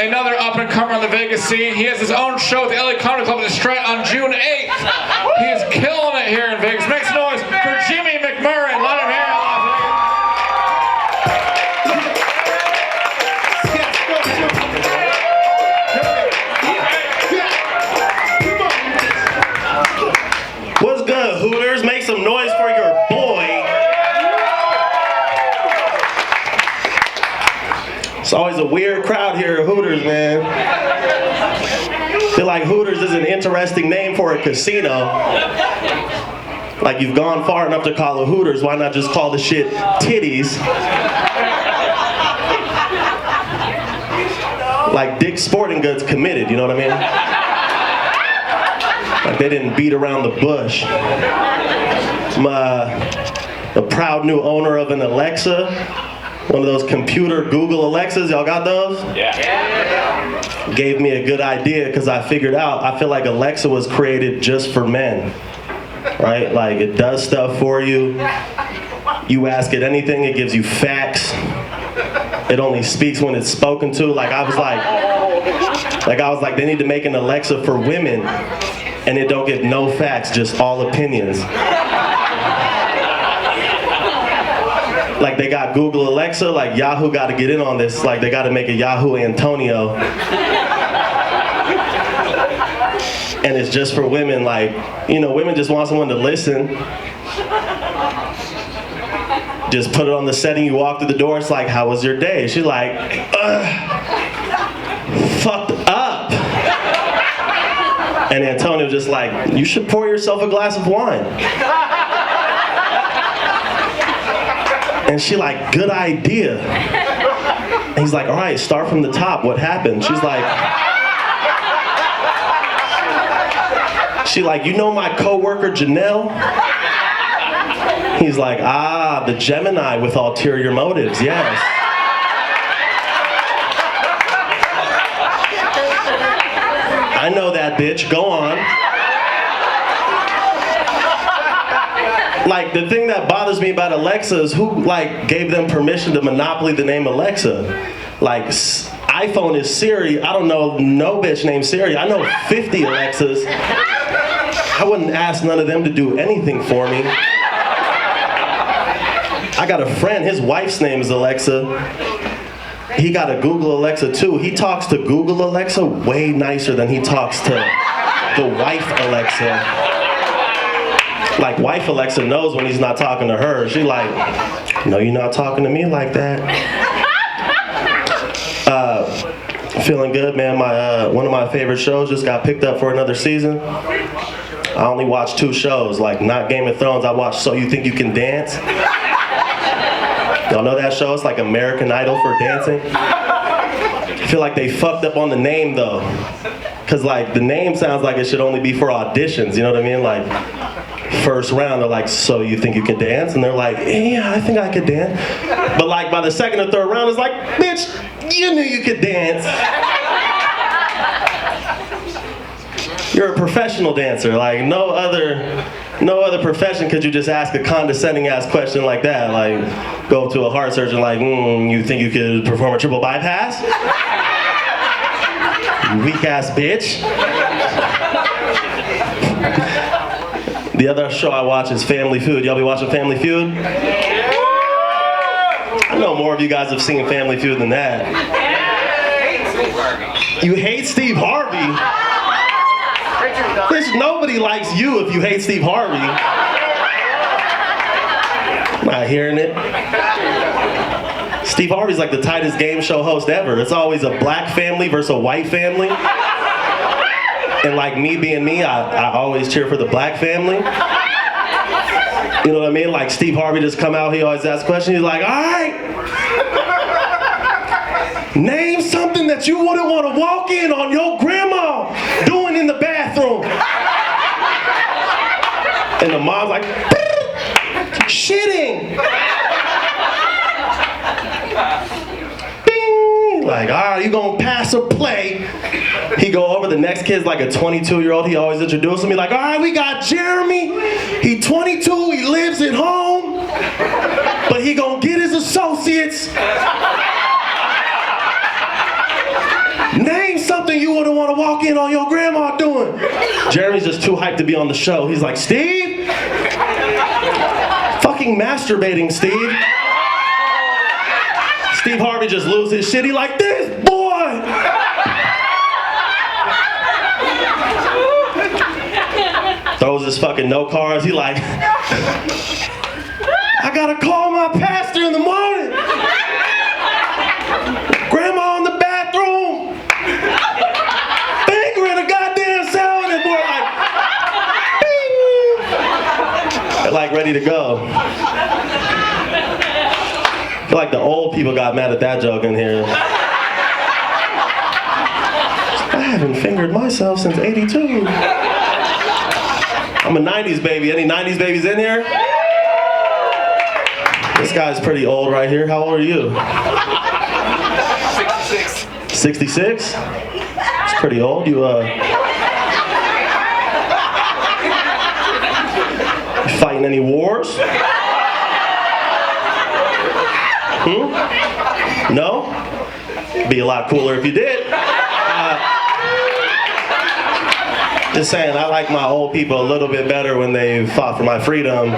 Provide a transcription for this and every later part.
another up-and-comer on the Vegas scene. He has his own show at the LA Comedy Club at the Strat on June 8th. He is killing it here in Vegas. Make some noise for Jimmy McMurray. Let him hear it. What's good, Hooters? Make some noise for your boy. It's always a weird crowd here at Hooters, man. I feel like Hooters is an interesting name for a casino. Like, you've gone far enough to call it Hooters, why not just call the shit Titties? Like Dick's Sporting Goods committed, you know what I mean? Like they didn't beat around the bush. I'm a proud new owner of an Alexa. One of those computer Google Alexas, y'all got those? Yeah. Gave me a good idea because I figured out, I feel like Alexa was created just for men, right? Like it does stuff for you. You ask it anything, it gives you facts. It only speaks when it's spoken to. Like I was like, they need to make an Alexa for women and it don't get no facts, just all opinions. Like they got Google Alexa, like Yahoo got to get in on this. Like they got to make a Yahoo Antonio. And it's just for women, like, you know, women just want someone to listen. Just put it on the setting, you walk through the door, it's like, how was your day? She's like, fucked up. And Antonio just like, you should pour yourself a glass of wine. And she like, good idea. And he's like, all right, start from the top. What happened? She's like, you know my coworker Janelle? He's like, the Gemini with ulterior motives, yes. I know that bitch, go on. Like, the thing that bothers me about Alexa is who, like, gave them permission to monopoly the name Alexa? Like, iPhone is Siri. I don't know no bitch named Siri. I know 50 Alexas. I wouldn't ask none of them to do anything for me. I got a friend, his wife's name is Alexa. He got a Google Alexa too. He talks to Google Alexa way nicer than he talks to the wife Alexa. Like, wife Alexa knows when he's not talking to her. She like, no, you're not talking to me like that. Feeling good, man. One of my favorite shows just got picked up for another season. I only watched 2 shows, like not Game of Thrones. I watched So You Think You Can Dance. Y'all know that show? It's like American Idol for dancing. I feel like they fucked up on the name though. Cause like the name sounds like it should only be for auditions, you know what I mean? Like first round, they're like, so you think you can dance? And they're like, yeah, I think I could dance. But like by the second or third round, it's like, bitch, you knew you could dance. You're a professional dancer. Like no other profession could you just ask a condescending ass question like that. Like go up to a heart surgeon like, you think you could perform a triple bypass? You weak ass bitch. The other show I watch is Family Feud. Y'all be watching Family Feud? I know more of you guys have seen Family Feud than that. You hate Steve Harvey? Bitch, nobody likes you if you hate Steve Harvey. I'm not hearing it. Steve Harvey's like the tightest game show host ever. It's always a black family versus a white family. And like me being me, I always cheer for the black family. You know what I mean? Like Steve Harvey just come out, he always asks questions. He's like, all right, name something that you wouldn't want to walk in on your grandma doing in the bathroom. And the mom's like, shitting. Bing. Like, all right, you gonna pass or play? He go over, the next kid's like a 22-year-old. He always introduces me like, all right, we got Jeremy. He 22, he lives at home, but he gonna get his associates. Name something you wouldn't want to walk in on your grandma doing. Jeremy's just too hyped to be on the show. He's like, Steve? Fucking masturbating, Steve. Steve Harvey just loses his shit. He like, this boy! Throws his fucking note cards. He like, I gotta call my pastor in the morning. Grandma in the bathroom. Finger in a goddamn salad and boy like, bing. Like ready to go. I feel like the old people got mad at that joke in here. I haven't fingered myself since '82. I'm a 90s baby. Any 90s babies in here? This guy's pretty old right here. How old are you? 66. 66? It's pretty old. You fighting any wars? No? Be a lot cooler if you did. Just saying, I like my old people a little bit better when they fought for my freedom.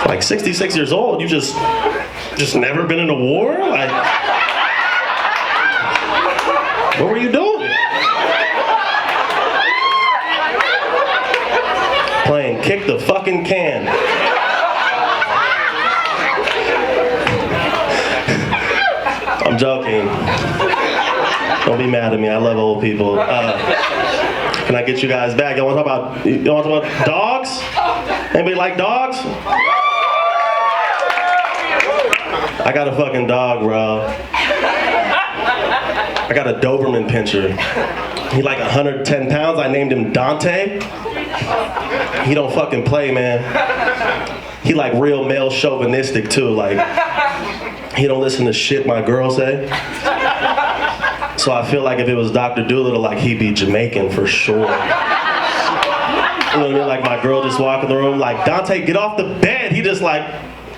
Like 66 years old, you just never been in a war? Like, what were you doing? Playing kick the fucking can. I'm joking. Don't be mad at me. I love old people. Can I get you guys back? Y'all want to talk about dogs? Anybody like dogs? I got a fucking dog, bro. I got a Doberman pinscher. He like 110 pounds. I named him Dante. He don't fucking play, man. He like real male chauvinistic too. Like, he don't listen to shit my girl say. So I feel like if it was Dr. Doolittle, like he'd be Jamaican for sure. You know what I mean? Like my girl just walk in the room, like, Dante, get off the bed. He just like,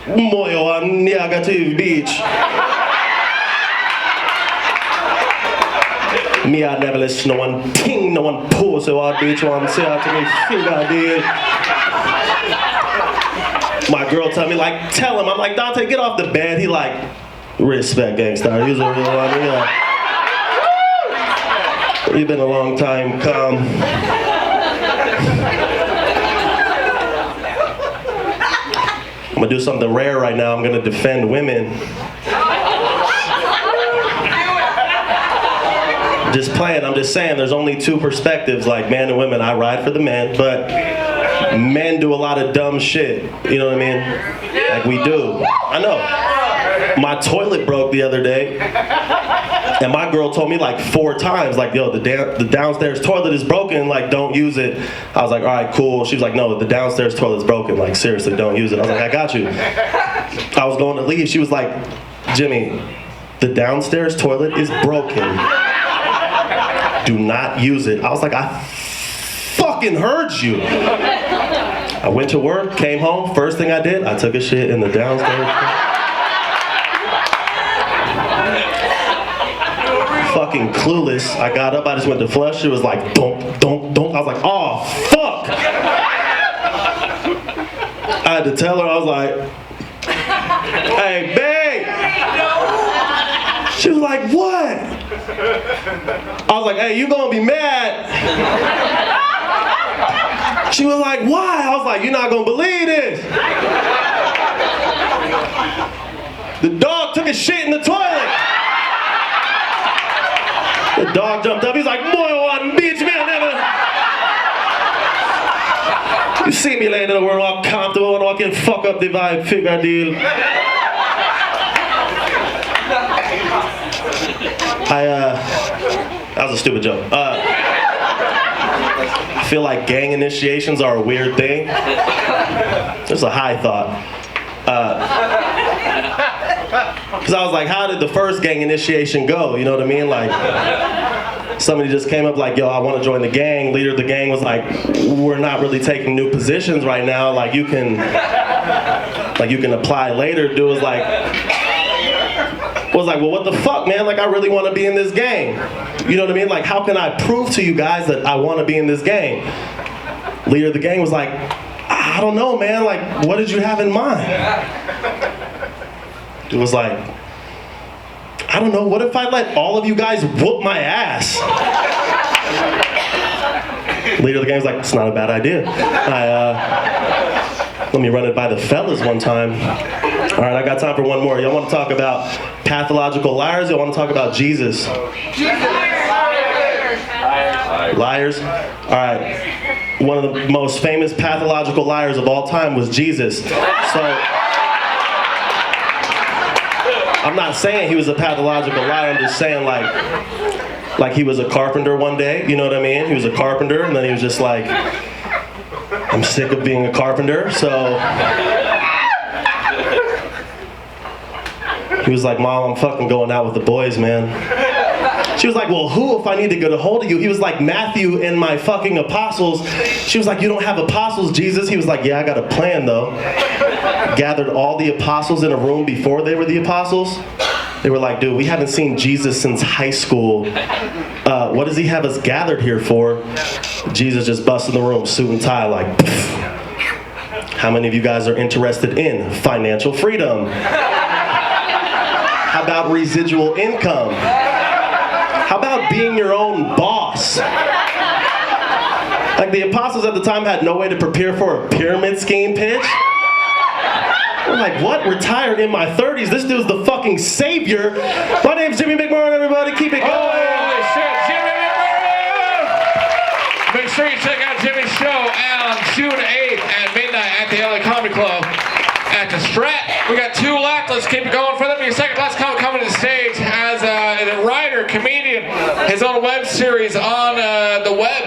moyo, I got to the beach. Me, I never listen to no one ting, no one pull, so I beach one, say out to me, think I did. My girl tell me, like, tell him. I'm like, Dante, get off the bed. He like, respect, gangsta. He's a real one, yeah. You've been a long time, come. I'm gonna do something rare right now. I'm gonna defend women. Just playing, I'm just saying, there's only two perspectives, like man and women. I ride for the men, but men do a lot of dumb shit. You know what I mean? Like we do. I know. My toilet broke the other day. And my girl told me like 4 times, like, yo, the downstairs toilet is broken, like, don't use it. I was like, all right, cool. She was like, no, the downstairs toilet's broken, like, seriously, don't use it. I was like, I got you. I was going to leave. She was like, Jimmy, the downstairs toilet is broken. Do not use it. I was like, I fucking heard you. I went to work, came home, first thing I did, I took a shit in the downstairs toilet. Fucking clueless. I got up, I just went to flush. It was like, don't. I was like, oh, fuck. I had to tell her, I was like, hey, babe. She was like, what? I was like, hey, you gonna be mad. She was like, why? I was like, you're not gonna believe this. The dog took a shit in the toilet. The dog jumped up. He's like, boy, what bitch, man, never. You see me laying in the world all comfortable and I can fuck up the vibe, figure deal. That was a stupid joke. I feel like gang initiations are a weird thing. It's a high thought. Because I was like, how did the first gang initiation go? You know what I mean? Like, somebody just came up like, yo, I want to join the gang. Leader of the gang was like, we're not really taking new positions right now. Like, you can apply later. Dude was like, was like, well, what the fuck, man? Like, I really want to be in this game. You know what I mean? Like, how can I prove to you guys that I want to be in this game? Leader of the gang was like, I don't know, man. Like, what did you have in mind? It was like, I don't know. What if I let all of you guys whoop my ass? Leader of the gang was like, it's not a bad idea. Let me run it by the fellas one time. All right, I got time for one more. Y'all want to talk about pathological liars? Y'all want to talk about Jesus? Liars? All right. One of the most famous pathological liars of all time was Jesus. So, I'm not saying he was a pathological liar. I'm just saying like he was a carpenter one day. You know what I mean? He was a carpenter, and then he was just like, I'm sick of being a carpenter, so he was like, Mom, I'm fucking going out with the boys, man. She was like, well, who if I need to get a hold of you? He was like, Matthew and my fucking apostles. She was like, you don't have apostles, Jesus? He was like, yeah, I got a plan, though. Gathered all the apostles in a room before they were the apostles. They were like, dude, we haven't seen Jesus since high school. What does he have us gathered here for? Jesus just busts in the room, suit and tie, like, pfft. How many of you guys are interested in financial freedom? How about residual income? How about being your own boss? Like, the apostles at the time had no way to prepare for a pyramid scheme pitch. I'm like, what? Retired in my 30s? This dude's the fucking savior. My name's Jimmy McMurray, everybody. Keep it going. Holy shit, Jimmy McMurray! Make sure you check out Jimmy's show on June 8th at midnight at the LA Comedy Club at the Strat. We got 2 left. Let's keep it going for them. Your second last comic coming to the stage as a writer, comedian, his own web series on the web.